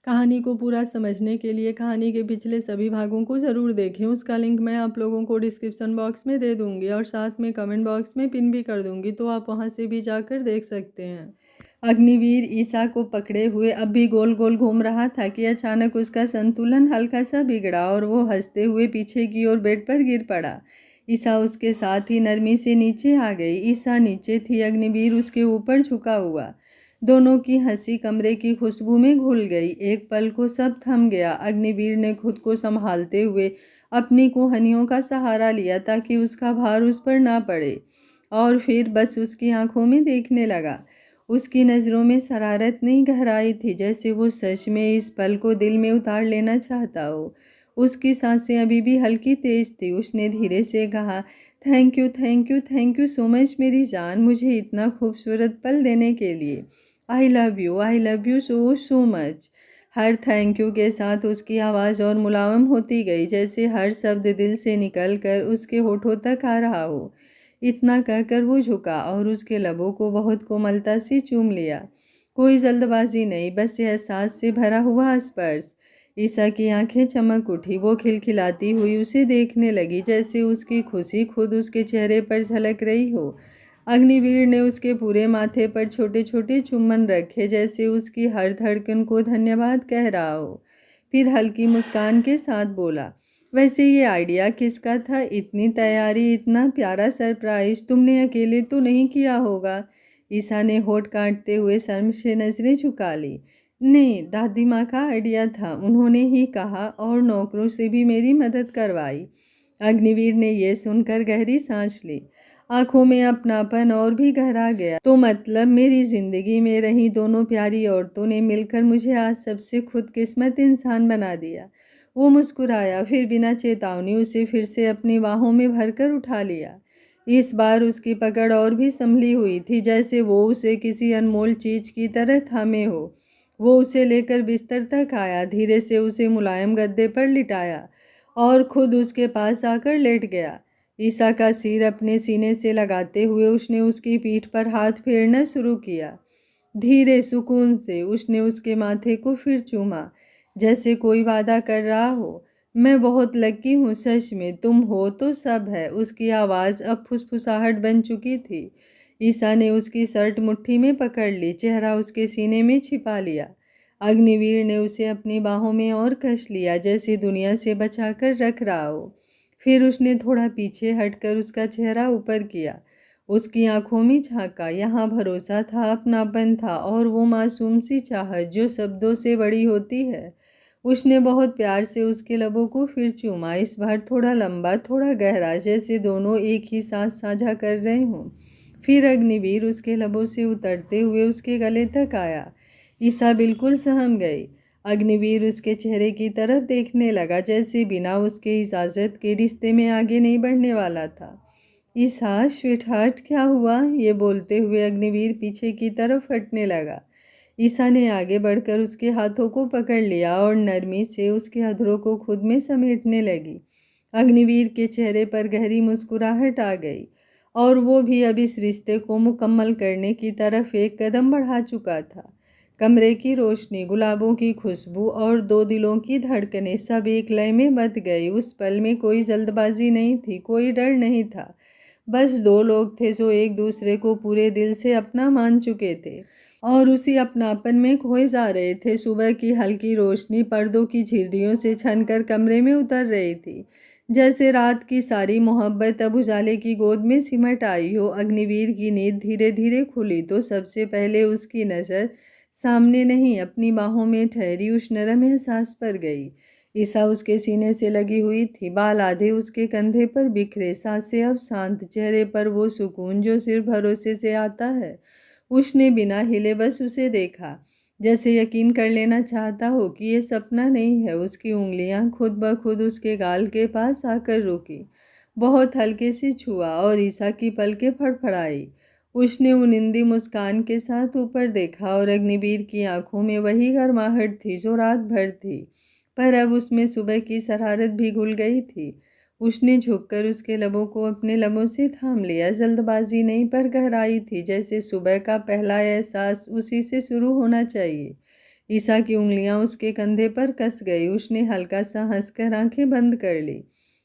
कहानी को पूरा समझने के लिए कहानी के पिछले सभी भागों को ज़रूर देखें। उसका लिंक मैं आप लोगों को डिस्क्रिप्शन बॉक्स में दे दूँगी और साथ में कमेंट बॉक्स में पिन भी कर दूँगी, तो आप वहाँ से भी जाकर देख सकते हैं। अग्निवीर ईसा को पकड़े हुए अब भी गोल गोल घूम रहा था कि अचानक उसका संतुलन हल्का सा बिगड़ा और वो हंसते हुए पीछे की ओर बेड पर गिर पड़ा। ईसा उसके साथ ही नरमी से नीचे आ गई। ईसा नीचे थी, अग्निवीर उसके ऊपर झुका हुआ। दोनों की हंसी कमरे की खुशबू में घुल गई। एक पल को सब थम गया। अग्निवीर ने खुद को संभालते हुए अपनी कुहनियों का सहारा लिया ताकि उसका भार उस पर ना पड़े, और फिर बस उसकी आंखों में देखने लगा। उसकी नज़रों में शरारत नहीं, गहराई थी, जैसे वो सच में इस पल को दिल में उतार लेना चाहता हो। उसकी सांसें अभी भी हल्की तेज थी। उसने धीरे से कहा, thank you thank you thank you so much मेरी जान, मुझे इतना खूबसूरत पल देने के लिए। I love you so so much. Her thank you के साथ उसकी आवाज़ और मुलायम होती गई, जैसे हर शब्द दिल से निकल कर उसके होठों तक आ रहा हो। इतना कहकर वो झुका और उसके लबों को बहुत कोमलता से चूम लिया। कोई जल्दबाजी नहीं, बस एहसास से भरा हुआ स्पर्श। ईसा की आंखें चमक उठी। वो खिलखिलाती हुई उसे देखने लगी, जैसे उसकी खुशी खुद उसके चेहरे पर झलक रही हो। अग्निवीर ने उसके पूरे माथे पर छोटे छोटे चुम्बन रखे, जैसे उसकी हर धड़कन को धन्यवाद कह रहा हो। फिर हल्की मुस्कान के साथ बोला, वैसे ये आइडिया किसका था? इतनी तैयारी, इतना प्यारा सरप्राइज तुमने अकेले तो नहीं किया होगा? ईसा ने होठ काटते हुए शर्म से नजरें झुका ली। नहीं, दादी माँ का आइडिया था, उन्होंने ही कहा और नौकरों से भी मेरी मदद करवाई। अग्निवीर ने यह सुनकर गहरी सांस ली। आंखों में अपनापन और भी गहरा गया। तो मतलब मेरी जिंदगी में रही दोनों प्यारी औरतों ने मिलकर मुझे आज सबसे खुदकिस्मत इंसान बना दिया। वो मुस्कुराया, फिर बिना चेतावनी उसे फिर से अपनी बाहों में भरकर उठा लिया। इस बार उसकी पकड़ और भी संभली हुई थी, जैसे वो उसे किसी अनमोल चीज की तरह थामे हो। वो उसे लेकर बिस्तर तक आया, धीरे से उसे मुलायम गद्दे पर लिटाया और खुद उसके पास आकर लेट गया। ईसा का सिर अपने सीने से लगाते हुए उसने उसकी पीठ पर हाथ फेरना शुरू किया। धीरे सुकून से उसने उसके माथे को फिर चूमा, जैसे कोई वादा कर रहा हो। मैं बहुत लकी हूँ, सच में तुम हो तो सब है। उसकी आवाज़ अब फुसफुसाहट बन चुकी थी। ईसा ने उसकी शर्ट मुट्ठी में पकड़ ली, चेहरा उसके सीने में छिपा लिया। अग्निवीर ने उसे अपनी बाहों में और कस लिया, जैसे दुनिया से बचाकर रख रहा हो। फिर उसने थोड़ा पीछे हटकर उसका चेहरा ऊपर किया, उसकी आंखों में झांका। यहाँ भरोसा था, अपनापन था और वो मासूम सी चाहत जो शब्दों से बड़ी होती है। उसने बहुत प्यार से उसके लबों को फिर चूमा, इस बार थोड़ा लंबा, थोड़ा गहरा, जैसे दोनों एक ही सांस साझा कर रहे हों। फिर अग्निवीर उसके लबों से उतरते हुए उसके गले तक आया। ईसा बिल्कुल सहम गई। अग्निवीर उसके चेहरे की तरफ देखने लगा, जैसे बिना उसके इजाज़त के रिश्ते में आगे नहीं बढ़ने वाला था। ईसा स्वीटहार्ट क्या हुआ? ये बोलते हुए अग्निवीर पीछे की तरफ हटने लगा। ईसा ने आगे बढ़कर उसके हाथों को पकड़ लिया और नरमी से उसके अधरों को खुद में समेटने लगी। अग्निवीर के चेहरे पर गहरी मुस्कुराहट आ गई और वो भी अब इस रिश्ते को मुकम्मल करने की तरफ एक कदम बढ़ा चुका था। कमरे की रोशनी, गुलाबों की खुशबू और दो दिलों की धड़कनें सब एक लय में बंध गई। उस पल में कोई जल्दबाजी नहीं थी, कोई डर नहीं था। बस दो लोग थे जो एक दूसरे को पूरे दिल से अपना मान चुके थे और उसी अपनापन में खोए जा रहे थे। सुबह की हल्की रोशनी पर्दों की झिर्रियों से छनकर कमरे में उतर रही थी, जैसे रात की सारी मोहब्बत अब उजाले की गोद में सिमट आई हो। अग्निवीर की नींद धीरे धीरे खुली तो सबसे पहले उसकी नज़र सामने नहीं, अपनी बाहों में ठहरी उस नरम एहसास पर गई। ईसा उसके सीने से लगी हुई थी, बाल आधे उसके कंधे पर बिखरे, सांसें अब शांत, चेहरे पर वो सुकून जो सिर्फ भरोसे से आता है। उसने बिना हिले बस उसे देखा, जैसे यकीन कर लेना चाहता हो कि ये सपना नहीं है। उसकी उंगलियां खुद ब खुद उसके गाल के पास आकर रुकी, बहुत हल्के से छुआ और ईसा की पलकें फड़फड़ाई। उसने उनिंदी मुस्कान के साथ ऊपर देखा और अग्निवीर की आंखों में वही गर्माहट थी जो रात भर थी, पर अब उसमें सुबह की शरारत भी घुल गई थी। उसने झुककर उसके लबों को अपने लबों से थाम लिया। जल्दबाजी नहीं, पर गहराई थी, जैसे सुबह का पहला एहसास उसी से शुरू होना चाहिए। ईसा की उंगलियां उसके कंधे पर कस गई। उसने हल्का सा हंसकर आंखें बंद कर ली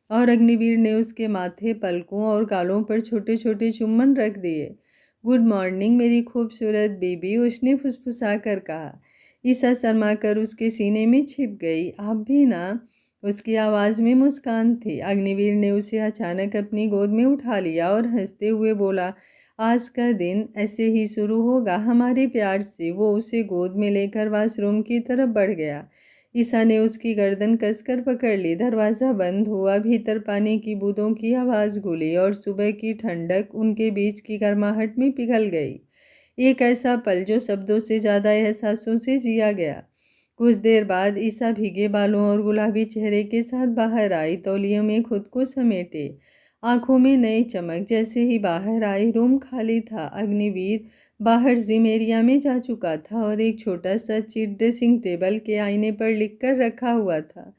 और अग्निवीर ने उसके माथे, पलकों और गालों पर छोटे छोटे चुम्बन रख दिए। गुड मॉर्निंग मेरी खूबसूरत बीबी, उसने फुसफुसा कर कहा। ईसा शर्मा कर उसके सीने में छिप गई। आप भी ना? उसकी आवाज़ में मुस्कान थी। अग्निवीर ने उसे अचानक अपनी गोद में उठा लिया और हंसते हुए बोला, आज का दिन ऐसे ही शुरू होगा हमारे प्यार से। वो उसे गोद में लेकर वॉशरूम की तरफ बढ़ गया। ईसा ने उसकी गर्दन कसकर पकड़ ली। दरवाज़ा बंद हुआ। भीतर पानी की बूंदों की आवाज़ घुली और सुबह की ठंडक उनके बीच की गर्माहट में पिघल गई। एक ऐसा पल जो शब्दों से ज़्यादा एहसासों से जिया गया। कुछ देर बाद ईसा भीगे बालों और गुलाबी चेहरे के साथ बाहर आई। तौलियों में खुद को समेटे, आंखों में नई चमक। जैसे ही बाहर आई, रूम खाली था। अग्निवीर बाहर जिम एरिया में जा चुका था और एक छोटा सा चिट ड्रेसिंग टेबल के आईने पर लिखकर रखा हुआ था।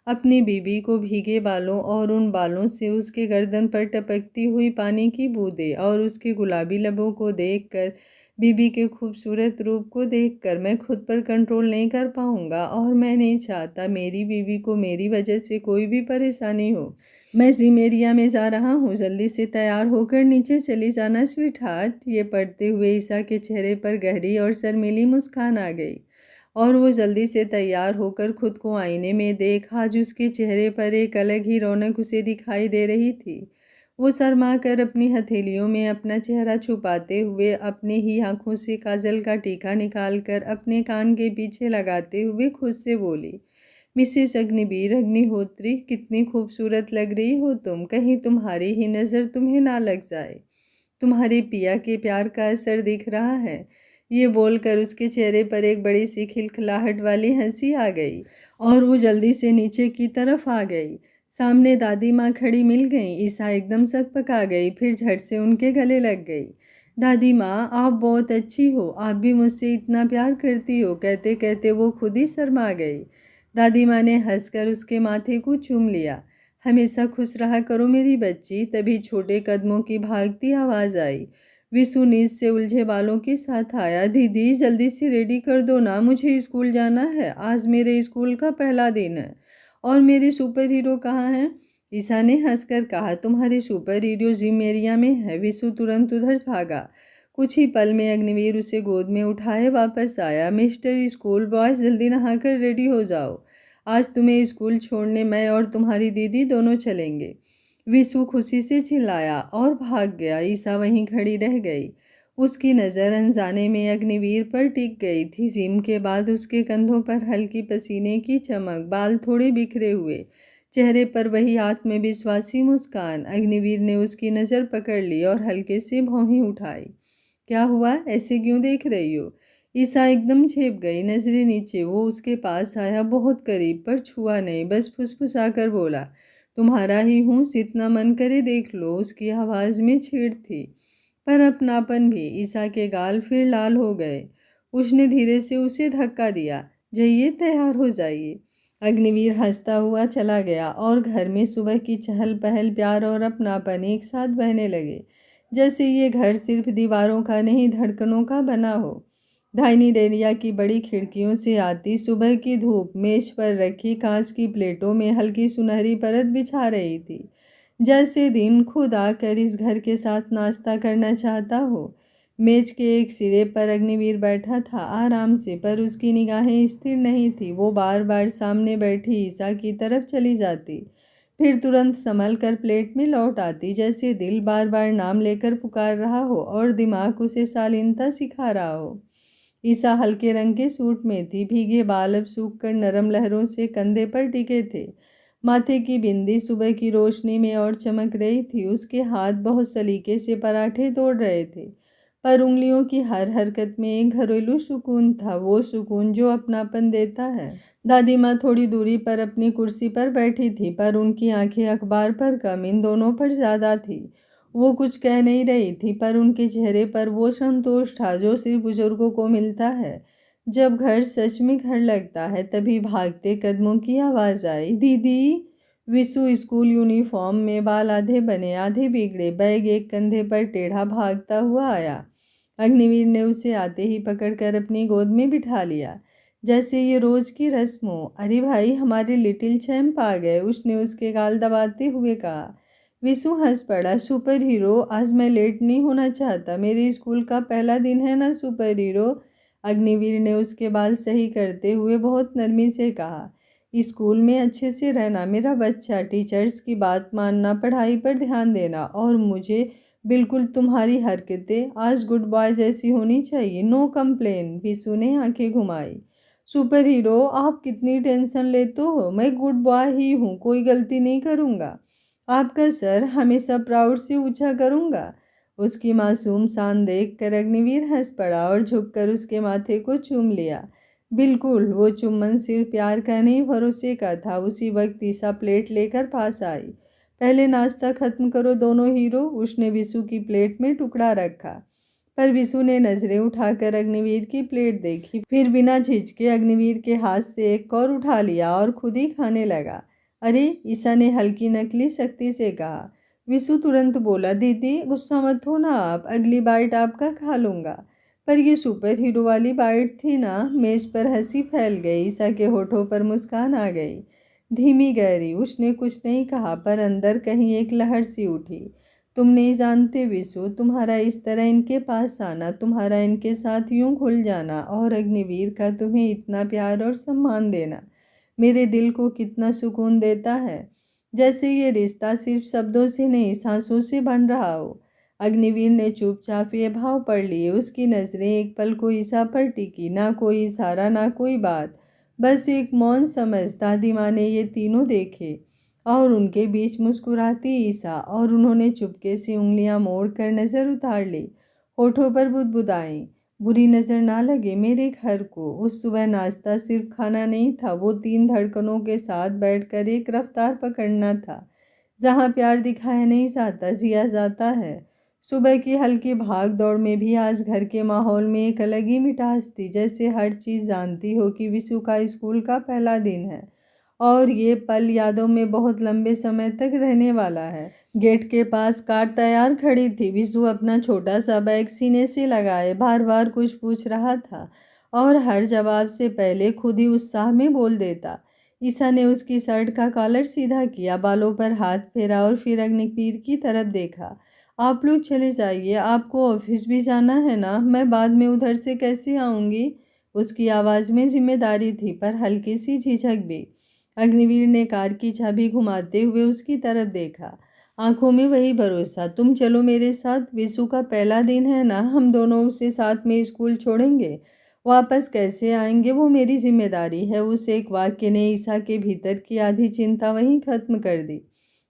अपनी बीबी को भीगे बालों और उन बालों से उसके गर्दन पर टपकती हुई पानी की बूंदें और उसके गुलाबी लबों को देखकर, बीबी के खूबसूरत रूप को देखकर मैं खुद पर कंट्रोल नहीं कर पाऊंगा और मैं नहीं चाहता मेरी बीबी को मेरी वजह से कोई भी परेशानी हो। मैं जिम एरिया में जा रहा हूँ, जल्दी से तैयार होकर नीचे चली जाना स्वीट हार्ट। ये पढ़ते हुए ईसा के चेहरे पर गहरी और शर्मीली मुस्कान आ गई और वो जल्दी से तैयार होकर खुद को आईने में देख। आज उसके चेहरे पर एक अलग ही रौनक उसे दिखाई दे रही थी। वो शर्मा कर अपनी हथेलियों में अपना चेहरा छुपाते हुए अपनी ही आंखों से काजल का टीका निकालकर अपने कान के पीछे लगाते हुए खुद से बोली, मिसेस अग्निवीर अग्निहोत्री, कितनी खूबसूरत लग रही हो तुम। कहीं तुम्हारी ही नज़र तुम्हें ना लग जाए। तुम्हारे पिया के प्यार का असर दिख रहा है। ये बोलकर उसके चेहरे पर एक बड़ी सी खिलखिलाहट वाली हंसी आ गई और वो जल्दी से नीचे की तरफ आ गई। सामने दादी माँ खड़ी मिल गई। ईसा एकदम सकपका गई, फिर झट से उनके गले लग गई। दादी माँ, आप बहुत अच्छी हो, आप भी मुझसे इतना प्यार करती हो। कहते कहते वो खुद ही शर्मा गई। दादी माँ ने हंसकर उसके माथे को चूम लिया। हमेशा खुश रहा करो मेरी बच्ची। तभी छोटे कदमों की भागती आवाज़ आई। विशु नींद से उलझे बालों के साथ आया। दीदी जल्दी से रेडी कर दो ना, मुझे स्कूल जाना है। आज मेरे स्कूल का पहला दिन है। और मेरे सुपर हीरो कहाँ हैं? ईसा ने हंसकर कहा, तुम्हारे सुपर हीरो जिम एरिया में है। विशु तुरंत उधर भागा। कुछ ही पल में अग्निवीर उसे गोद में उठाए वापस आया। मिस्टर स्कूल बॉय, जल्दी नहाकर रेडी हो जाओ। आज तुम्हें स्कूल छोड़ने मैं और तुम्हारी दीदी दोनों चलेंगे। विशु खुशी से चिल्लाया और भाग गया। ईसा वहीं खड़ी रह गई। उसकी नज़र अनजाने में अग्निवीर पर टिक गई थी। जिम के बाद उसके कंधों पर हल्की पसीने की चमक, बाल थोड़े बिखरे हुए, चेहरे पर वही आत्मविश्वासी मुस्कान। अग्निवीर ने उसकी नज़र पकड़ ली और हल्के से भौहें उठाई। क्या हुआ, ऐसे क्यों देख रही हो? ईसा एकदम झेप गई। नजरें नीचे। वो उसके पास आया, बहुत करीब, पर छुआ नहीं, बस फुसफुसा कर बोला, तुम्हारा ही हूँ, जितना मन करे देख लो। उसकी आवाज़ में छेड़ थी पर अपनापन भी। ईसा के गाल फिर लाल हो गए। उसने धीरे से उसे धक्का दिया। जाइए, तैयार हो जाइए। अग्निवीर हंसता हुआ चला गया और घर में सुबह की चहल पहल, प्यार और अपनापन एक साथ बहने लगे। जैसे ये घर सिर्फ दीवारों का नहीं, धड़कनों का बना हो। डाइनिंग एरिया की बड़ी खिड़कियों से आती सुबह की धूप मेज पर रखी कांच की प्लेटों में हल्की सुनहरी परत बिछा रही थी। जैसे दिन खुद आकर इस घर के साथ नाश्ता करना चाहता हो। मेज के एक सिरे पर अग्निवीर बैठा था आराम से, पर उसकी निगाहें स्थिर नहीं थी। वो बार बार सामने बैठी ईसा की तरफ चली जाती, फिर तुरंत संभल कर प्लेट में लौट आती, जैसे दिल बार बार नाम लेकर पुकार रहा हो और दिमाग उसे शालीनता सिखा रहा हो। ईसा हल्के रंग के सूट में थी। भीगे बाल अब सूख कर नरम लहरों से कंधे पर टिके थे। माथे की बिंदी सुबह की रोशनी में और चमक रही थी। उसके हाथ बहुत सलीके से पराठे तोड़ रहे थे, पर उंगलियों की हर हरकत में एक घरेलू सुकून था, वो सुकून जो अपनापन देता है। दादी माँ थोड़ी दूरी पर अपनी कुर्सी पर बैठी थी, पर उनकी आंखें अखबार पर कम, इन दोनों पर ज़्यादा थी। वो कुछ कह नहीं रही थी, पर उनके चेहरे पर वो संतोष था जो सिर्फ बुजुर्गों को मिलता है। जब घर सच में घर लगता है। तभी भागते कदमों की आवाज़ आई, दीदी। विशु स्कूल यूनिफॉर्म में, बाल आधे बने आधे बिगड़े, बैग एक कंधे पर टेढ़ा, भागता हुआ आया। अग्निवीर ने उसे आते ही पकड़कर अपनी गोद में बिठा लिया। जैसे ये रोज की रस्म हो। अरे भाई, हमारे लिटिल चैम्प आ गए, उसने उसके गाल दबाते हुए कहा। विशु हंस पड़ा। सुपर हीरो, आज मैं लेट नहीं होना चाहता, मेरे स्कूल का पहला दिन है ना सुपर हीरो। अग्निवीर ने उसके बाल सही करते हुए बहुत नरमी से कहा। स्कूल में अच्छे से रहना मेरा बच्चा, टीचर्स की बात मानना, पढ़ाई पर ध्यान देना, और मुझे बिल्कुल तुम्हारी हरकतें आज गुड बॉय जैसी होनी चाहिए। No complain. विशु ने आंखें घुमाई। सुपर हीरो, आप कितनी टेंशन लेते हो, मैं गुड बॉय ही हूँ, कोई गलती नहीं करूँगा। आपका सर हमेशा प्राउड से ऊंचा करूँगा। उसकी मासूम शान देख कर अग्निवीर हंस पड़ा और झुककर उसके माथे को चूम लिया। बिल्कुल, वो चुम्बन सिर्फ प्यार का नहीं, भरोसे का था। उसी वक्त ईसा प्लेट लेकर पास आई। पहले नाश्ता खत्म करो दोनों हीरो। उसने विशु की प्लेट में टुकड़ा रखा, पर विशु ने नजरें उठाकर अग्निवीर की प्लेट देखी, फिर बिना झिझके अग्निवीर के हाथ से एक और उठा लिया और खुद ही खाने लगा। अरे, ईसा ने हल्की नकली सख्ती से कहा। विशु तुरंत बोला, दीदी गुस्सा मत हो ना आप, अगली बाइट आपका खा लूंगा। पर ये सुपर हीरो वाली बाइट थी ना। मेज पर हंसी फैल गई। ईसा के होठों पर मुस्कान आ गई, धीमी गहरी। उसने कुछ नहीं कहा, पर अंदर कहीं एक लहर सी उठी। तुम नहीं जानते विशु, तुम्हारा इस तरह इनके पास आना, तुम्हारा इनके साथ यूं घुल जाना, और अग्निवीर का तुम्हें इतना प्यार और सम्मान देना मेरे दिल को कितना सुकून देता है। जैसे ये रिश्ता सिर्फ शब्दों से नहीं, सांसों से बन रहा हो। अग्निवीर ने चुपचाप ये भाव पढ़ लिए। उसकी नजरें एक पल को ईसा पर टिकी, ना कोई इशारा, ना कोई बात, बस एक मौन समझ। दादी माँ ने ये तीनों देखे और उनके बीच मुस्कुराती ईसा, और उन्होंने चुपके से उंगलियां मोड़कर नजर उतार ली, होठों पर बुदबुदाई। बुरी नजर ना लगे मेरे घर को। उस सुबह नाश्ता सिर्फ खाना नहीं था, वो 3 धड़कनों के साथ बैठकर एक रफ्तार पकड़ना था, जहाँ प्यार दिखाया नहीं जाता, जिया जाता है। सुबह की हल्की भाग दौड़ में भी आज घर के माहौल में एक अलग ही मिठास थी, जैसे हर चीज़ जानती हो कि विशु का स्कूल का पहला दिन है और ये पल यादों में बहुत लंबे समय तक रहने वाला है। गेट के पास कार तैयार खड़ी थी। विशु अपना छोटा सा बैग सीने से लगाए बार बार कुछ पूछ रहा था, और हर जवाब से पहले खुद ही उत्साह में बोल देता। ईसा ने उसकी शर्ट का कॉलर सीधा किया, बालों पर हाथ फेरा और फिर अग्निवीर की तरफ देखा। आप लोग चले जाइए, आपको ऑफिस भी जाना है ना, मैं बाद में उधर से कैसे आऊँगी। उसकी आवाज़ में जिम्मेदारी थी, पर हल्की सी झिझक भी। अग्निवीर ने कार की चाबी घुमाते हुए उसकी तरफ देखा, आंखों में वही भरोसा। तुम चलो मेरे साथ, विशु का पहला दिन है ना, हम दोनों उसे साथ में स्कूल छोड़ेंगे। वापस कैसे आएंगे वो मेरी जिम्मेदारी है। उस एक वाक्य ने ईसा के भीतर की आधी चिंता वहीं खत्म कर दी।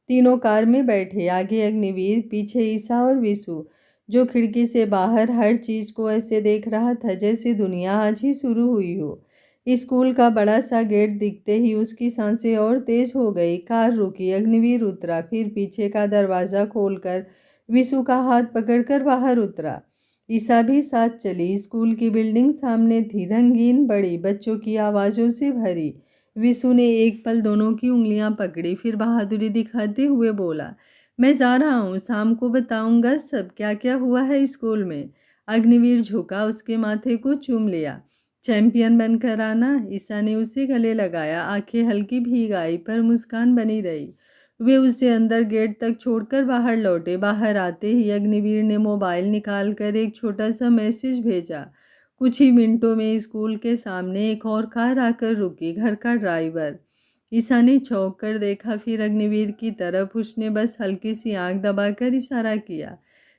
तीनों कार में बैठे, आगे अग्निवीर, पीछे ईसा और विशु, जो खिड़की से बाहर हर चीज को ऐसे देख रहा था जैसे दुनिया आज ही शुरू हुई हो। स्कूल का बड़ा सा गेट दिखते ही उसकी सांसें और तेज हो गई। कार रुकी, अग्निवीर उतरा, फिर पीछे का दरवाजा खोलकर विशु का हाथ पकड़कर बाहर उतरा। ईसा भी साथ चली। स्कूल की बिल्डिंग सामने थी, रंगीन, बड़ी, बच्चों की आवाज़ों से भरी। विशु ने एक पल दोनों की उंगलियां पकड़ी, फिर बहादुरी दिखाते हुए बोला, मैं जा रहा हूँ, शाम को बताऊंगा सब क्या क्या हुआ है स्कूल में। अग्निवीर झुका, उसके माथे को चूम लिया। चैंपियन बनकर आना। ईसा ने उसे गले लगाया, आंखें हल्की भीग आई, पर मुस्कान बनी रही। वे उसे अंदर गेट तक छोड़कर बाहर लौटे। बाहर आते ही अग्निवीर ने मोबाइल निकालकर एक छोटा सा मैसेज भेजा। कुछ ही मिनटों में स्कूल के सामने एक और कार आकर रुकी। घर का ड्राइवर। ईसा ने चौंक कर देखा, फिर अग्निवीर की तरफ। उसने बस हल्की सी आंख दबाकर इशारा किया,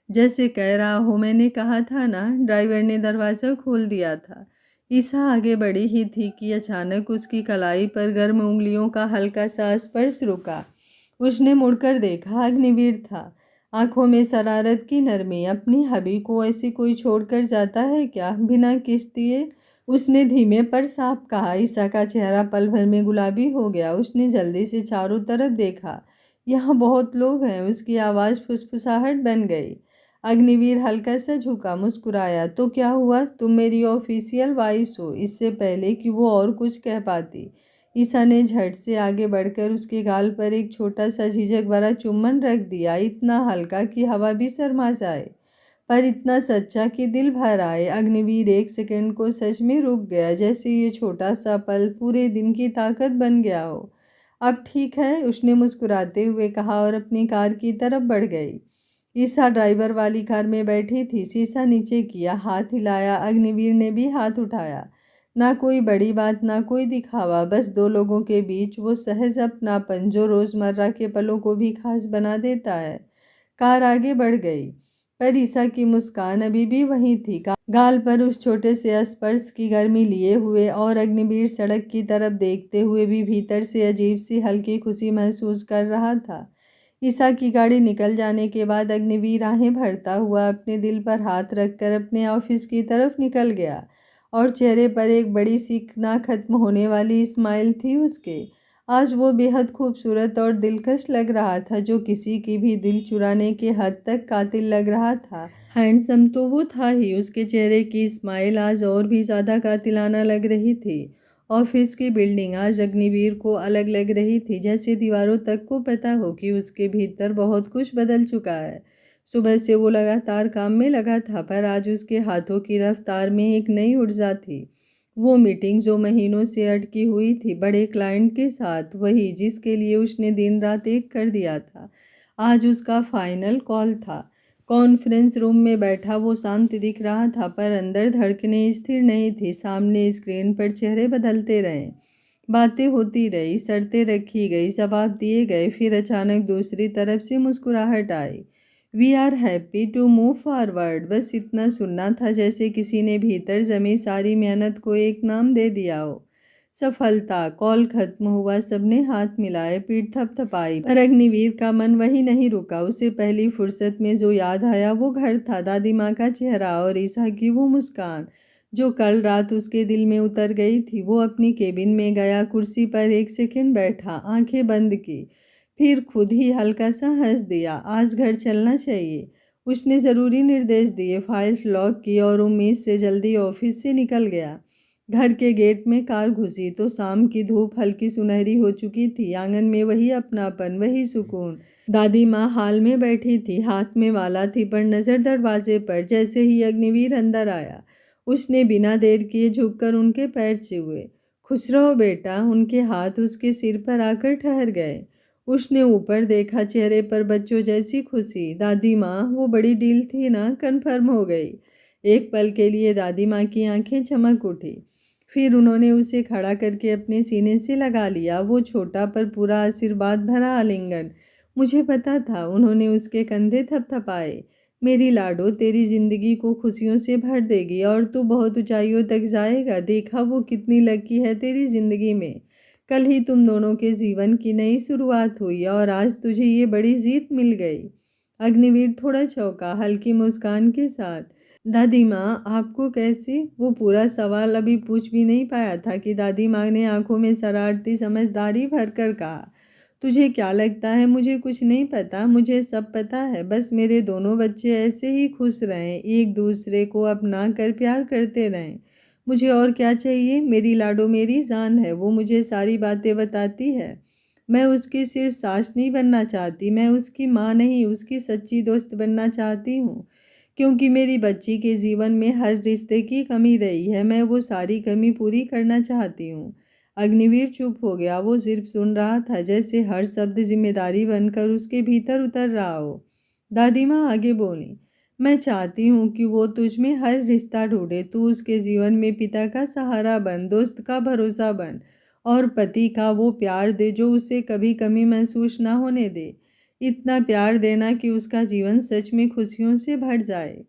जैसे कह रहा हो मैंने कहा था ना। ड्राइवर ने दरवाजा खोल दिया था। ईसा आगे बढ़ी ही थी कि अचानक उसकी कलाई पर गर्म उंगलियों का हल्का सा स्पर्श रुका। उसने मुड़कर देखा, अग्निवीर था, आंखों में शरारत की नरमी। अपनी हबी को ऐसी कोई छोड़कर जाता है क्या, बिना किस दिए। उसने धीमे पर साफ कहा। ईसा का चेहरा पल भर में गुलाबी हो गया। उसने जल्दी से चारों तरफ देखा, यहाँ बहुत लोग हैं। उसकी आवाज़ फुसफुसाहट बन गई। अग्निवीर हल्का सा झुका, मुस्कुराया, तो क्या हुआ, तुम मेरी ऑफिशियल वाइस हो। इससे पहले कि वो और कुछ कह पाती, ईसा ने झट से आगे बढ़कर उसके गाल पर एक छोटा सा झिझक भरा चुम्बन रख दिया, इतना हल्का कि हवा भी शर्मा जाए। पर इतना सच्चा कि दिल भर आए। अग्निवीर एक सेकंड को सच में रुक गया, जैसे ये छोटा सा पल पूरे दिन की ताकत बन गया हो। अब ठीक है, उसने मुस्कुराते हुए कहा और अपनी कार की तरफ बढ़ गई। ईसा ड्राइवर वाली कार में बैठी थी। शीशा नीचे किया, हाथ हिलाया। अग्निवीर ने भी हाथ उठाया। ना कोई बड़ी बात, ना कोई दिखावा, बस दो लोगों के बीच वो सहज अपनापन जो रोजमर्रा के पलों को भी खास बना देता है। कार आगे बढ़ गई, पर ईसा की मुस्कान अभी भी वहीं थी, गाल पर उस छोटे से स्पर्श की गर्मी लिए हुए। और अग्निवीर सड़क की तरफ देखते हुए भी भीतर से अजीब सी हल्की खुशी महसूस कर रहा था। ईसा की गाड़ी निकल जाने के बाद अग्निवीर आहें भरता हुआ अपने दिल पर हाथ रखकर अपने ऑफिस की तरफ निकल गया, और चेहरे पर एक बड़ी सी ना खत्म होने वाली स्माइल थी उसके। आज वो बेहद खूबसूरत और दिलकश लग रहा था, जो किसी की भी दिल चुराने के हद तक कातिल लग रहा था। हैंडसम तो वो था ही, उसके चेहरे की स्माइल आज और भी ज़्यादा कातिलाना लग रही थी। ऑफिस की बिल्डिंग आज अग्निवीर को अलग लग रही थी, जैसे दीवारों तक को पता हो कि उसके भीतर बहुत कुछ बदल चुका है। सुबह से वो लगातार काम में लगा था, पर आज उसके हाथों की रफ्तार में एक नई ऊर्जा थी। वो मीटिंग जो महीनों से अटकी हुई थी बड़े क्लाइंट के साथ, वही जिसके लिए उसने दिन रात एक कर दिया था, आज उसका फाइनल कॉल था। कॉन्फ्रेंस रूम में बैठा वो शांत दिख रहा था, पर अंदर धड़कनें स्थिर नहीं थी। सामने स्क्रीन पर चेहरे बदलते रहे, बातें होती रही, शर्तें रखी गई, जवाब दिए गए, फिर अचानक दूसरी तरफ से मुस्कुराहट आई। We are happy to move forward. बस इतना सुनना था, जैसे किसी ने भीतर जमी सारी मेहनत को एक नाम दे दिया हो। सफलता। कॉल खत्म हुआ, सबने हाथ मिलाए, पीठ थपथपाई, पर अग्निवीर का मन वही नहीं रुका। उसे पहली फुर्सत में जो याद आया वो घर था, दादी माँ का चेहरा और ईसा की वो मुस्कान जो कल रात उसके दिल में उतर गई थी। वो अपनी केबिन में गया, कुर्सी पर एक सेकंड बैठा, आंखें बंद की, फिर खुद ही हल्का सा हंस दिया। आज घर चलना चाहिए, उसने ज़रूरी निर्देश दिए, फाइल्स लॉक की और उम्मीद से जल्दी ऑफिस से निकल गया। घर के गेट में कार घुसी तो शाम की धूप हल्की सुनहरी हो चुकी थी। आंगन में वही अपनापन, वही सुकून। दादी माँ हाल में बैठी थी, हाथ में माला थी, पर नज़र दरवाजे पर। जैसे ही अग्निवीर अंदर आया, उसने बिना देर किए झुककर उनके पैर छुए। खुश रहो बेटा। उनके हाथ उसके सिर पर आकर ठहर गए। उसने ऊपर देखा, चेहरे पर बच्चों जैसी खुशी। दादी माँ, वो बड़ी डील थी ना, कन्फर्म हो गई। एक पल के लिए दादी माँ की आंखें चमक उठी, फिर उन्होंने उसे खड़ा करके अपने सीने से लगा लिया। वो छोटा पर पूरा आशीर्वाद भरा आलिंगन। मुझे पता था। उन्होंने उसके कंधे थपथपाए। मेरी लाडो, तेरी जिंदगी को खुशियों से भर देगी और तू बहुत ऊंचाइयों तक जाएगा। देखा वो कितनी लकी है तेरी जिंदगी में। कल ही तुम दोनों के जीवन की नई शुरुआत हुई और आज तुझे ये बड़ी जीत मिल गई। अग्निवीर थोड़ा चौंका, हल्की मुस्कान के साथ। दादी माँ, आपको कैसे? वो पूरा सवाल अभी पूछ भी नहीं पाया था कि दादी माँ ने आंखों में शरारती समझदारी भरकर कहा, तुझे क्या लगता है मुझे कुछ नहीं पता? मुझे सब पता है। बस मेरे दोनों बच्चे ऐसे ही खुश रहें, एक दूसरे को अपना कर प्यार करते रहें। मुझे और क्या चाहिए? मेरी लाडो मेरी जान है, वो मुझे सारी बातें बताती है। मैं उसकी सिर्फ सास नहीं बनना चाहती, मैं उसकी माँ नहीं, उसकी सच्ची दोस्त बनना चाहती हूँ। क्योंकि मेरी बच्ची के जीवन में हर रिश्ते की कमी रही है, मैं वो सारी कमी पूरी करना चाहती हूँ। अग्निवीर चुप हो गया। वो सिर्फ सुन रहा था, जैसे हर शब्द जिम्मेदारी बनकर उसके भीतर उतर रहा हो। दादी माँ आगे बोली, मैं चाहती हूँ कि वो तुझ में हर रिश्ता ढूंढे। तू उसके जीवन में पिता का सहारा बन, दोस्त का भरोसा बन और पति का वो प्यार दे जो उसे कभी कमी महसूस ना होने दे। इतना प्यार देना कि उसका जीवन सच में खुशियों से भर जाए।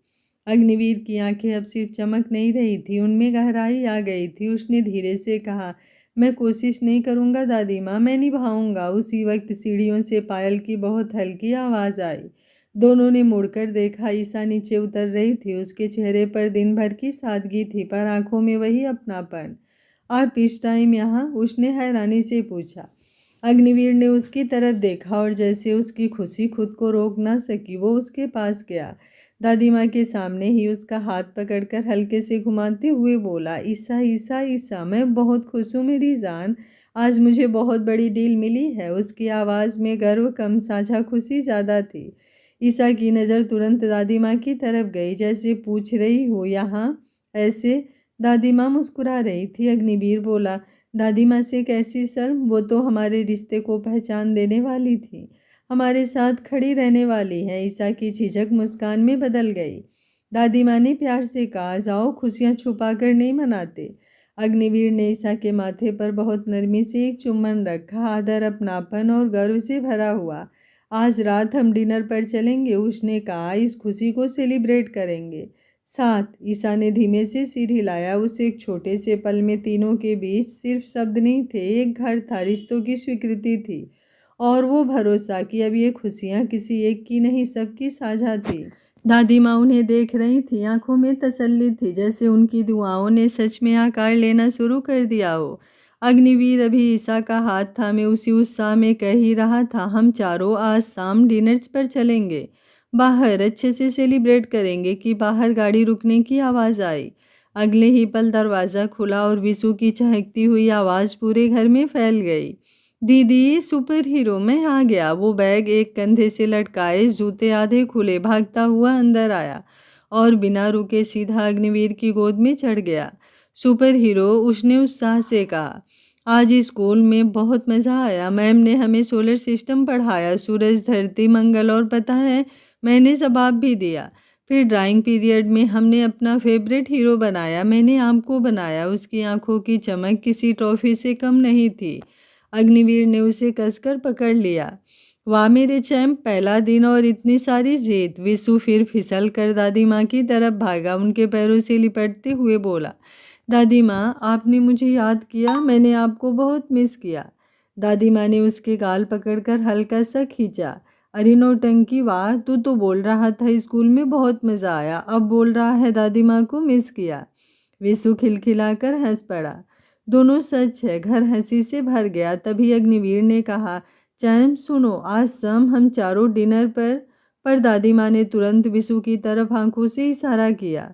अग्निवीर की आंखें अब सिर्फ चमक नहीं रही थी, उनमें गहराई आ गई थी। उसने धीरे से कहा, मैं कोशिश नहीं करूँगा दादी माँ, मैं निभाऊंगा। उसी वक्त सीढ़ियों से पायल की बहुत हल्की आवाज़ आई। दोनों ने मुड़कर देखा। ईसा नीचे उतर रही थी। उसके चेहरे पर दिन भर की सादगी थी, पर आंखों में वही अपनापन। आप इस टाइम यहाँ? उसने हैरानी से पूछा। अग्निवीर ने उसकी तरफ देखा और जैसे उसकी खुशी खुद को रोक ना सकी, वो उसके पास गया। दादी माँ के सामने ही उसका हाथ पकड़कर हल्के से घुमाते हुए बोला, ईसा ईसा ईसा, मैं बहुत खुश हूँ मेरी जान। आज मुझे बहुत बड़ी डील मिली है। उसकी आवाज़ में गर्व कम, साझा खुशी ज़्यादा थी। ईसा की नज़र तुरंत दादी माँ की तरफ गई, जैसे पूछ रही हो यहाँ ऐसे। दादी माँ मुस्कुरा रही थी। अग्निवीर बोला, दादी माँ से कैसी शर्म, वो तो हमारे रिश्ते को पहचान देने वाली थी, हमारे साथ खड़ी रहने वाली है। ईसा की झिझक मुस्कान में बदल गई। दादी माँ ने प्यार से कहा, जाओ, खुशियाँ छुपा कर नहीं मनाते। अग्निवीर ने ईसा के माथे पर बहुत नरमी से एक चुम्बन रखा, आदर, अपनापन और गर्व से भरा हुआ। आज रात हम डिनर पर चलेंगे, उसने कहा, इस खुशी को सेलिब्रेट करेंगे साथ। ईसा ने धीमे से सिर हिलाया। उस एक छोटे से पल में तीनों के बीच सिर्फ शब्द नहीं थे, एक घर था, रिश्तों की स्वीकृति थी और वो भरोसा कि अब ये खुशियाँ किसी एक की नहीं, सबकी साझा थी। दादी माँ उन्हें देख रही थी, आंखों में तसल्ली थी, जैसे उनकी दुआओं ने सच में आकार लेना शुरू कर दिया हो। अग्निवीर अभी ईसा का हाथ था, मैं उसी उत्साह में कह ही रहा था, हम चारों आज शाम डिनर पर चलेंगे, बाहर अच्छे से सेलिब्रेट करेंगे कि बाहर गाड़ी रुकने की आवाज़ आई। अगले ही पल दरवाज़ा खुला और विशु की चहकती हुई आवाज़ पूरे घर में फैल गई, दीदी, सुपर हीरो, मैं आ गया। वो बैग एक कंधे से लटकाए, जूते आधे खुले, भागता हुआ अंदर आया और बिना रुके सीधा अग्निवीर की गोद में चढ़ गया। सुपर हीरो, उसने उत्साह से कहा, आज स्कूल में बहुत मज़ा आया। मैम ने हमें सोलर सिस्टम पढ़ाया, सूरज, धरती, मंगल, और पता है मैंने जवाब भी दिया। फिर ड्राइंग पीरियड में हमने अपना फेवरेट हीरो बनाया, मैंने आपको बनाया। उसकी आंखों की चमक किसी ट्रॉफी से कम नहीं थी। अग्निवीर ने उसे कसकर पकड़ लिया। वाह मेरे चैम्प, पहला दिन और इतनी सारी जीत। विशु फिर फिसल कर दादी माँ की तरफ भागा, उनके पैरों से लिपटते हुए बोला, दादी माँ, आपने मुझे याद किया, मैंने आपको बहुत मिस किया। दादी माँ ने उसके गाल पकड़कर हल्का सा खींचा। अरे नौटंकी, वाह, तू तो बोल रहा था स्कूल में बहुत मज़ा आया, अब बोल रहा है दादी माँ को मिस किया। विशु खिलखिलाकर हंस पड़ा। दोनों सच है। घर हंसी से भर गया। तभी अग्निवीर ने कहा, चैम सुनो, आज शाम हम चारों डिनर पर दादी माँ ने तुरंत विशु की तरफ आंखों से इशारा किया।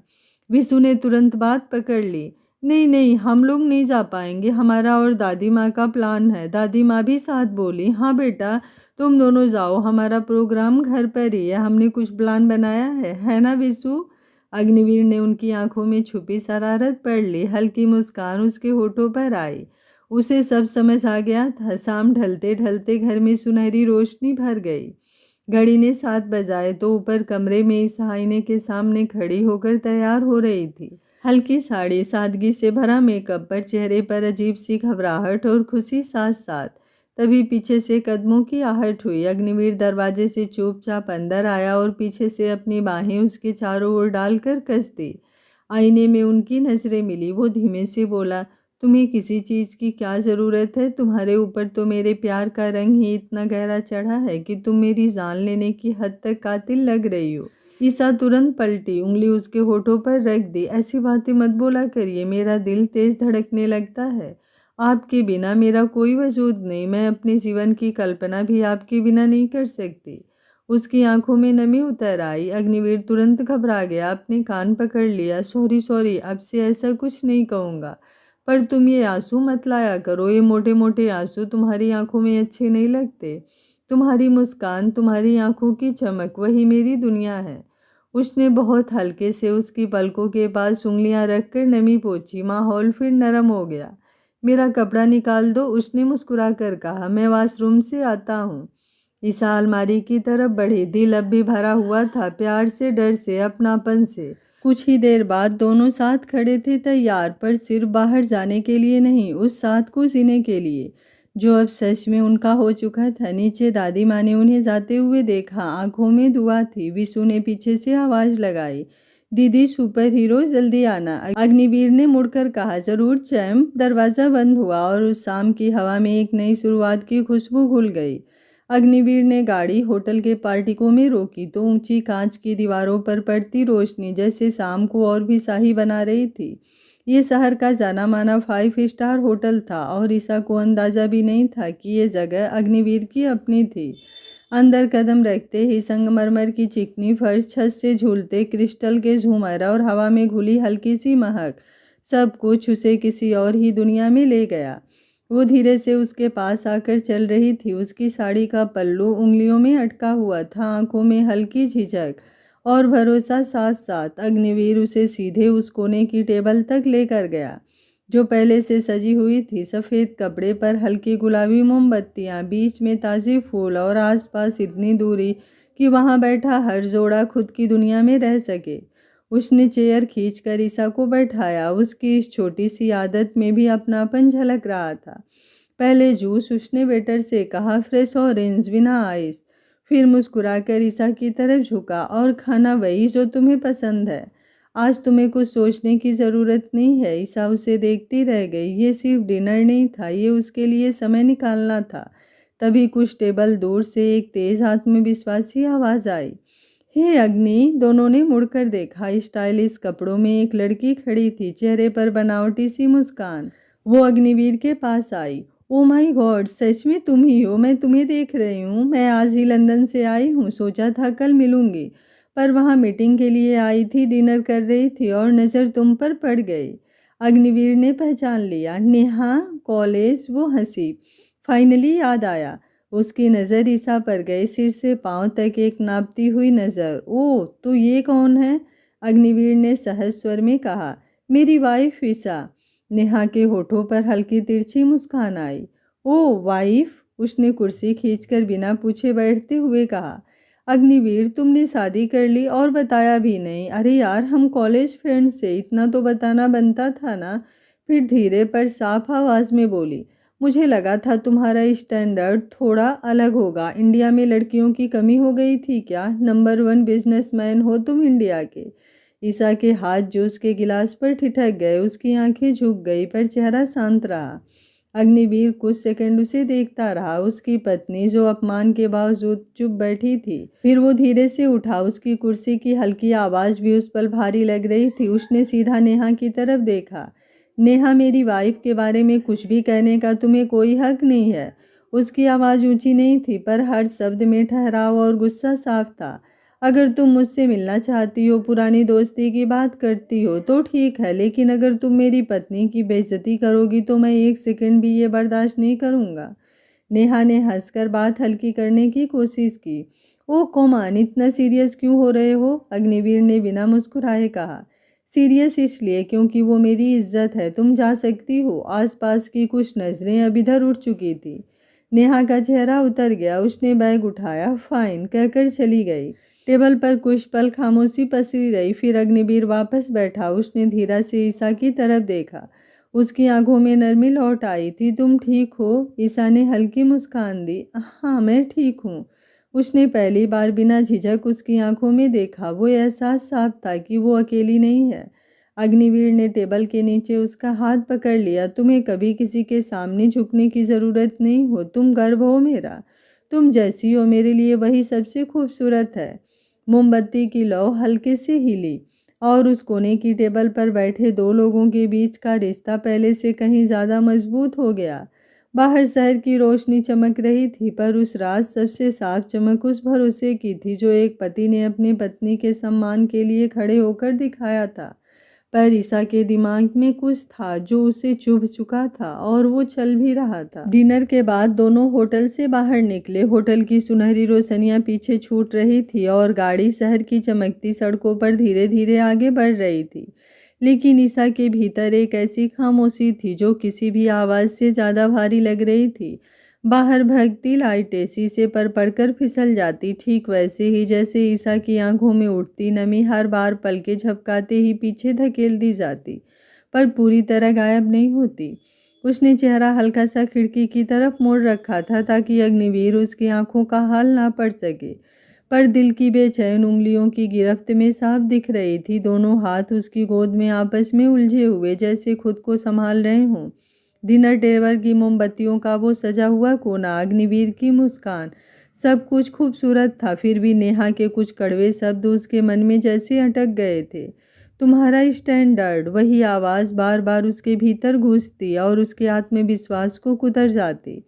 विशु ने तुरंत बात पकड़ ली, नहीं नहीं, हम लोग नहीं जा पाएंगे, हमारा और दादी माँ का प्लान है। दादी माँ भी साथ बोली, हाँ बेटा, तुम दोनों जाओ, हमारा प्रोग्राम घर पर ही है, हमने कुछ प्लान बनाया है ना विशु। अग्निवीर ने उनकी आंखों में छुपी शरारत पढ़ ली। हल्की मुस्कान उसके होठों पर आई। उसे सब समझ आ गया था। शाम ढलते ढलते घर में सुनहरी रोशनी भर गई। घड़ी ने 7 बजाए तो ऊपर कमरे में इस आईने के सामने खड़ी होकर तैयार हो रही थी। हल्की साड़ी, सादगी से भरा मेकअप, पर चेहरे पर अजीब सी घबराहट और खुशी साथ साथ। तभी पीछे से कदमों की आहट हुई। अग्निवीर दरवाजे से चुपचाप अंदर आया और पीछे से अपनी बाहें उसके चारों ओर डालकर कस दी। आईने में उनकी नजरें मिली। वो धीमे से बोला, तुम्हें किसी चीज़ की क्या ज़रूरत है? तुम्हारे ऊपर तो मेरे प्यार का रंग ही इतना गहरा चढ़ा है कि तुम मेरी जान लेने की हद तक कातिल लग रही हो। ईसा तुरंत पलटी, उंगली उसके होठों पर रख दी। ऐसी बातें मत बोला करिए, मेरा दिल तेज धड़कने लगता है। आपके बिना मेरा कोई वजूद नहीं, मैं अपने जीवन की कल्पना भी आपके बिना नहीं कर सकती। उसकी आंखों में नमी उतर आई। अग्निवीर तुरंत घबरा गया, अपने कान पकड़ लिया। सॉरी सॉरी, अब से ऐसा कुछ नहीं कहूँगा, पर तुम ये आंसू मत लाया करो, ये मोटे मोटे आंसू तुम्हारी आंखों में अच्छे नहीं लगते। तुम्हारी मुस्कान, तुम्हारी आंखों की चमक, वही मेरी दुनिया है। उसने बहुत हल्के से उसकी पलकों के पास उंगलियां रखकर नमी पोंछी। माहौल फिर नरम हो गया। मेरा कपड़ा निकाल दो, उसने मुस्कुरा कर कहा, मैं वॉशरूम से आता हूँ। ईसा अलमारी की तरफ बढ़ी। दिल अब भी भरा हुआ था, प्यार से, डर से, अपनापन से। कुछ ही देर बाद दोनों साथ खड़े थे, तैयार, पर सिर्फ बाहर जाने के लिए नहीं, उस साथ को जीने के लिए जो अब सच में उनका हो चुका था। नीचे दादी माँ ने उन्हें जाते हुए देखा, आंखों में दुआ थी। विशु ने पीछे से आवाज लगाई, दीदी, सुपर हीरो, जल्दी आना। अग्निवीर ने मुड़कर कहा, जरूर चैम्प। दरवाजा बंद हुआ और उस शाम की हवा में एक नई शुरुआत की खुशबू घुल गई। अग्निवीर ने गाड़ी होटल के पार्टिकों में रोकी तो ऊंची कांच की दीवारों पर पड़ती रोशनी जैसे शाम को और भी शाही बना रही थी। ये शहर का जाना माना 5 स्टार होटल था और ईसा को अंदाजा भी नहीं था कि ये जगह अग्निवीर की अपनी थी। अंदर कदम रखते ही संगमरमर की चिकनी फर्श, छत से झूलते क्रिस्टल के झूमर और हवा में घुली हल्की सी महक, सब कुछ उसे किसी और ही दुनिया में ले गया। वो धीरे से उसके पास आकर चल रही थी। उसकी साड़ी का पल्लू उंगलियों में अटका हुआ था, आंखों में हल्की झिझक और भरोसा साथ साथ। अग्निवीर उसे सीधे उस कोने की टेबल तक लेकर गया जो पहले से सजी हुई थी। सफ़ेद कपड़े पर हल्की गुलाबी मोमबत्तियाँ, बीच में ताज़े फूल और आसपास इतनी दूरी कि वहाँ बैठा हर जोड़ा खुद की दुनिया में रह सके। उसने चेयर खींचकर ईसा को बैठाया। उसकी इस छोटी सी आदत में भी अपनापन झलक रहा था। पहले जूस उसने वेटर से कहा, फ्रेश ऑरेंज बिना आइस। फिर मुस्कुराकर ईसा की तरफ झुका, और खाना वही जो तुम्हें पसंद है। आज तुम्हें कुछ सोचने की ज़रूरत नहीं है। ईसा उसे देखती रह गई। ये सिर्फ डिनर नहीं था, ये उसके लिए समय निकालना था। तभी कुछ टेबल दूर से एक तेज आत्मविश्वासी आवाज़ आई, हे अग्नि। दोनों ने मुड़कर देखा। स्टाइलिश कपड़ों में एक लड़की खड़ी थी, चेहरे पर बनावटी सी मुस्कान। वो अग्निवीर के पास आई। ओ माय गॉड, सच में तुम ही हो। मैं तुम्हें देख रही हूँ। मैं आज ही लंदन से आई हूँ। सोचा था कल मिलूंगी, पर वहाँ मीटिंग के लिए आई थी, डिनर कर रही थी और नज़र तुम पर पड़ गई। अग्निवीर ने पहचान लिया। नेहा, कॉलेज। वो हंसी। फाइनली याद आया। उसकी नज़र ईसा पर गई, सिर से पांव तक एक नापती हुई नज़र। ओह, तो ये कौन है? अग्निवीर ने सहज स्वर में कहा, मेरी वाइफ ईसा। नेहा के होठों पर हल्की तिरछी मुस्कान आई। ओह वाइफ? उसने कुर्सी खींचकर बिना पूछे बैठते हुए कहा। अग्निवीर, तुमने शादी कर ली और बताया भी नहीं। अरे यार, हम कॉलेज फ्रेंड्स से, इतना तो बताना बनता था ना। फिर धीरे पर साफ आवाज़ में बोली, मुझे लगा था तुम्हारा स्टैंडर्ड थोड़ा अलग होगा। इंडिया में लड़कियों की कमी हो गई थी क्या? नंबर 1 बिजनेसमैन हो तुम इंडिया के। ईसा के हाथ जूस के गिलास पर ठिठक गए। उसकी आंखें झुक गई, पर चेहरा शांत रहा। अग्निवीर कुछ सेकंड उसे देखता रहा। उसकी पत्नी जो अपमान के बावजूद चुप बैठी थी। फिर वो धीरे से उठा। उसकी कुर्सी की हल्की आवाज़ भी उस पर भारी लग रही थी। उसने सीधा नेहा की तरफ देखा। नेहा, मेरी वाइफ के बारे में कुछ भी कहने का तुम्हें कोई हक नहीं है। उसकी आवाज़ ऊंची नहीं थी, पर हर शब्द में ठहराव और गुस्सा साफ था। अगर तुम मुझसे मिलना चाहती हो, पुरानी दोस्ती की बात करती हो, तो ठीक है, लेकिन अगर तुम मेरी पत्नी की बेइज्जती करोगी तो मैं एक सेकंड भी ये बर्दाश्त नहीं करूँगा। नेहा ने हंसकर बात हल्की करने की कोशिश की। ओ कॉमान, इतना सीरियस क्यों हो रहे हो? अग्निवीर ने बिना मुस्कुराए कहा। सीरियस इसलिए क्योंकि वो मेरी इज्जत है। तुम जा सकती हो। आसपास की कुछ नज़रें अब इधर उठ चुकी थी। नेहा का चेहरा उतर गया। उसने बैग उठाया, फाइन कहकर चली गई। टेबल पर कुछ पल खामोशी पसरी रही। फिर अग्निवीर वापस बैठा। उसने धीरा से ईसा की तरफ देखा। उसकी आंखों में नरमी लौट आई थी। तुम ठीक हो? ईसा ने हल्की मुस्कान दी। हाँ, मैं ठीक हूँ। उसने पहली बार बिना झिझक उसकी आंखों में देखा। वो एहसास साफ था कि वो अकेली नहीं है। अग्निवीर ने टेबल के नीचे उसका हाथ पकड़ लिया। तुम्हें कभी किसी के सामने झुकने की ज़रूरत नहीं हो। तुम गर्व हो मेरा। तुम जैसी हो मेरे लिए वही सबसे खूबसूरत है। मोमबत्ती की लौ हल्के से हिली, और उस कोने की टेबल पर बैठे दो लोगों के बीच का रिश्ता पहले से कहीं ज़्यादा मजबूत हो गया। बाहर शहर की रोशनी चमक रही थी, पर उस रात सबसे साफ चमक उस भरोसे की थी जो एक पति ने अपनी पत्नी के सम्मान के लिए खड़े होकर दिखाया था। पर ईसा के दिमाग में कुछ था जो उसे चुभ चुका था, और वो चल भी रहा था। डिनर के बाद दोनों होटल से बाहर निकले। होटल की सुनहरी रोशनियां पीछे छूट रही थी और गाड़ी शहर की चमकती सड़कों पर धीरे धीरे आगे बढ़ रही थी। लेकिन ईसा के भीतर एक ऐसी खामोशी थी जो किसी भी आवाज़ से ज़्यादा भारी लग रही थी। बाहर भगती लाइटें शीशे पर पड़कर फिसल जाती, ठीक वैसे ही जैसे ईसा की आंखों में उठती नमी हर बार पलके झपकाते ही पीछे धकेल दी जाती, पर पूरी तरह गायब नहीं होती। उसने चेहरा हल्का सा खिड़की की तरफ मोड़ रखा था ताकि अग्निवीर उसकी आंखों का हाल ना पड़ सके, पर दिल की बेचैन उंगलियों की गिरफ्त में साफ दिख रही थी। दोनों हाथ उसकी गोद में आपस में उलझे हुए, जैसे खुद को संभाल रहे हों। डिनर टेबल की मोमबत्तियों का वो सजा हुआ कोना, अग्निवीर की मुस्कान, सब कुछ खूबसूरत था। फिर भी नेहा के कुछ कड़वे शब्द उसके मन में जैसे अटक गए थे। तुम्हारा स्टैंडर्ड, वही आवाज़ बार बार उसके भीतर घुसती और उसके आत्मविश्वास को कुतर जाती।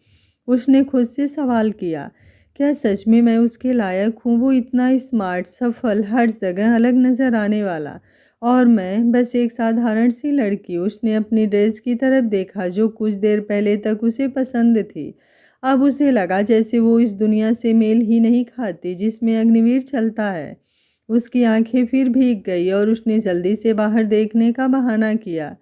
उसने खुद से सवाल किया, क्या सच में मैं उसके लायक हूँ? वो इतना स्मार्ट, सफल, हर जगह अलग नज़र आने वाला, और मैं बस एक साधारण सी लड़की। उसने अपनी ड्रेस की तरफ देखा जो कुछ देर पहले तक उसे पसंद थी। अब उसे लगा जैसे वो इस दुनिया से मेल ही नहीं खाती जिसमें अग्निवीर चलता है। उसकी आंखें फिर भीग गई और उसने जल्दी से बाहर देखने का बहाना किया।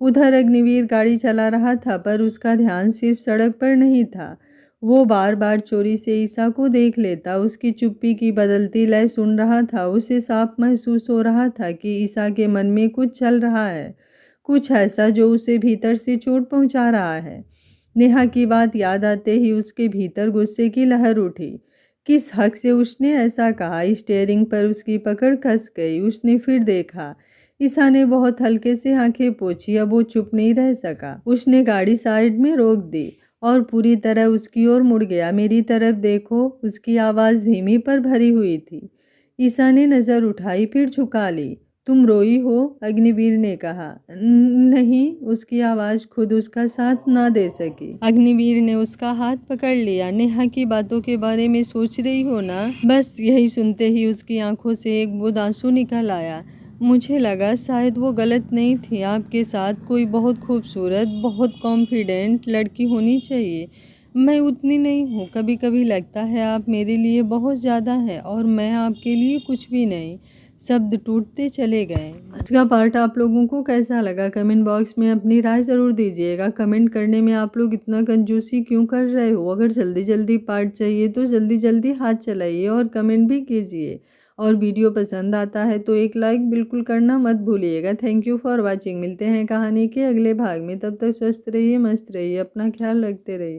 उधर अग्निवीर गाड़ी चला रहा था पर उसका ध्यान सिर्फ सड़क पर नहीं था। वो बार बार चोरी से ईसा को देख लेता। उसकी चुप्पी की बदलती लय सुन रहा था। उसे साफ महसूस हो रहा था कि ईसा के मन में कुछ चल रहा है, कुछ ऐसा जो उसे भीतर से चोट पहुंचा रहा है। नेहा की बात याद आते ही उसके भीतर गुस्से की लहर उठी। किस हक से उसने ऐसा कहा? स्टीयरिंग पर उसकी पकड़ कस गई। उसने फिर देखा। ईसा ने बहुत हल्के से आंखें पोंछी। अब वो चुप नहीं रह सका। उसने गाड़ी साइड में रोक दी और पूरी तरह उसकी ओर मुड़ गया। मेरी तरफ देखो, उसकी आवाज़ धीमी पर भरी हुई थी। ईसा ने नज़र उठाई फिर झुका ली। तुम रोई हो? अग्निवीर ने कहा। नहीं, उसकी आवाज़ खुद उसका साथ ना दे सकी। अग्निवीर ने उसका हाथ पकड़ लिया। नेहा की बातों के बारे में सोच रही हो ना? बस यही सुनते ही उसकी आंखों से एक बूंद आंसू निकल आया। मुझे लगा शायद वो गलत नहीं थी। आपके साथ कोई बहुत खूबसूरत, बहुत कॉन्फिडेंट लड़की होनी चाहिए। मैं उतनी नहीं हूँ। कभी कभी लगता है आप मेरे लिए बहुत ज़्यादा हैं और मैं आपके लिए कुछ भी नहीं। शब्द टूटते चले गए। आज का पार्ट आप लोगों को कैसा लगा? कमेंट बॉक्स में अपनी राय ज़रूर दीजिएगा। कमेंट करने में आप लोग इतना कंजूसी क्यों कर रहे हो? अगर जल्दी जल्दी पार्ट चाहिए तो जल्दी जल्दी हाथ चलाइए और कमेंट भी कीजिए। और वीडियो पसंद आता है तो एक लाइक बिल्कुल करना मत भूलिएगा। Thank you for watching. मिलते हैं कहानी के अगले भाग में। तब तक स्वस्थ रहिए, मस्त रहिए, अपना ख्याल रखते रहिए।